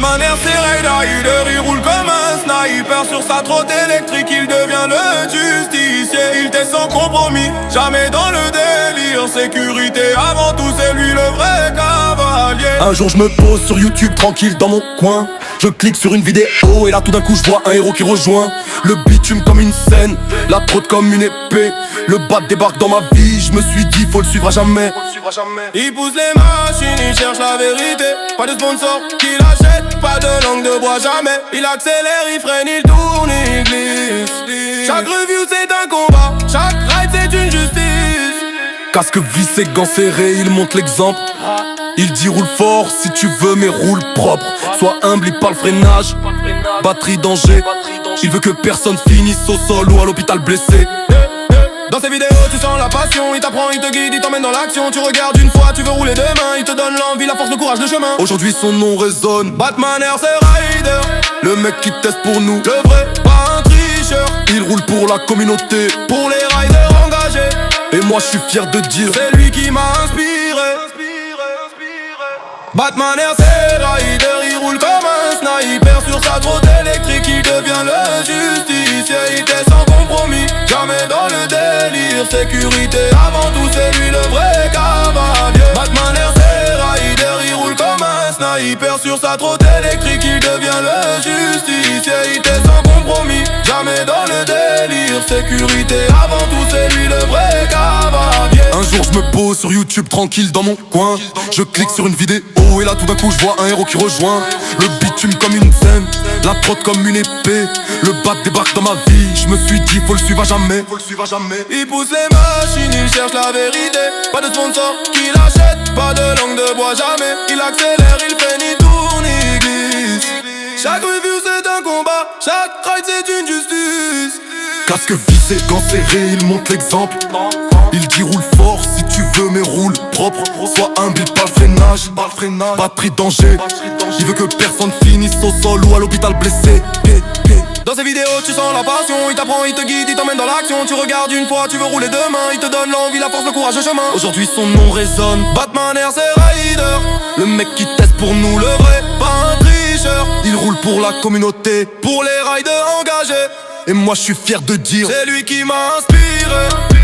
Batman Air c'est Rider, il roule comme un sniper. Sur sa trotte électrique il devient le justicier. Il t'est sans compromis, jamais dans le délire. Sécurité avant tout, c'est lui le vrai cavalier. Un jour je me pose sur YouTube tranquille dans mon coin. Je clique sur une vidéo et là tout d'un coup je vois un héros qui rejoint. Le bitume comme une scène, la trotte comme une épée. Le bat débarque dans ma vie, je me suis dit faut le suivre à jamais. Il pousse les machines, il cherche la vérité. Pas de sponsor qui l'achète, pas de langue de bois jamais. Il accélère, il freine, il tourne, il glisse. Chaque review c'est un combat, chaque ride c'est une justice. Casque vissé, gants serrés, il montre l'exemple. Il dit roule fort si tu veux mais roule propre. Sois humble, il parle freinage, batterie danger. Il veut que personne finisse au sol ou à l'hôpital blessé. Dans ses vidéos tu sens la passion. Il t'apprend, il te guide, il t'emmène dans l'action. Tu regardes une fois, tu veux rouler demain. Il te donne l'envie, la force, le courage, le chemin. Aujourd'hui son nom résonne. Batman Air c'est Rider, Le mec qui teste pour nous, le vrai, pas un tricheur. il roule pour la communauté. Pour les riders engagés, Et moi je suis fier de dire c'est lui qui m'a inspiré. Batman Air c'est Rider, il roule comme un sniper. Sur sa trotte électrique il devient le justicier. Il t'est sans compromis, jamais dans le délire. Sécurité avant tout, c'est lui le vrai cavalier. Batman Air c'est Rider, il roule comme un sniper. Sur sa trotte électrique il devient le justicier. Il t'est sans compromis, jamais dans le délire. Sécurité avant tout, c'est lui le vrai cavalier. un jour je me pose sur YouTube tranquille dans mon coin. Je clique sur une vidéo et là tout d'un coup je vois un héros qui rejoint. Le bitume comme une scène, la trotte comme une épée. Le bat débarque dans ma vie, je me suis dit faut le suivre à jamais. Il pousse les machines, il cherche la vérité. Pas de sponsor qui l'achète, pas de langue de bois jamais. Il accélère, il freine, il tourne, il glisse. Chaque review c'est un combat, chaque ride c'est une justice. Casque vissé, gants serrés, il montre l'exemple. Il dit roule fort si tu veux mais roule propre. Sois humble, il parle freinage, batterie danger. Il veut que personne finisse au sol ou à l'hôpital blessé. Dans ses vidéos tu sens la passion. Il t'apprend, il te guide, il t'emmène dans l'action. Tu regardes une fois, tu veux rouler demain. Il te donne l'envie, la force, le courage, le chemin. Aujourd'hui son nom résonne. Batman Air c'est Rider, Le mec qui teste pour nous, le vrai, pas un tricheur. il roule pour la communauté. Pour les riders engagés, Et moi je suis fier de dire c'est lui qui m'a inspiré.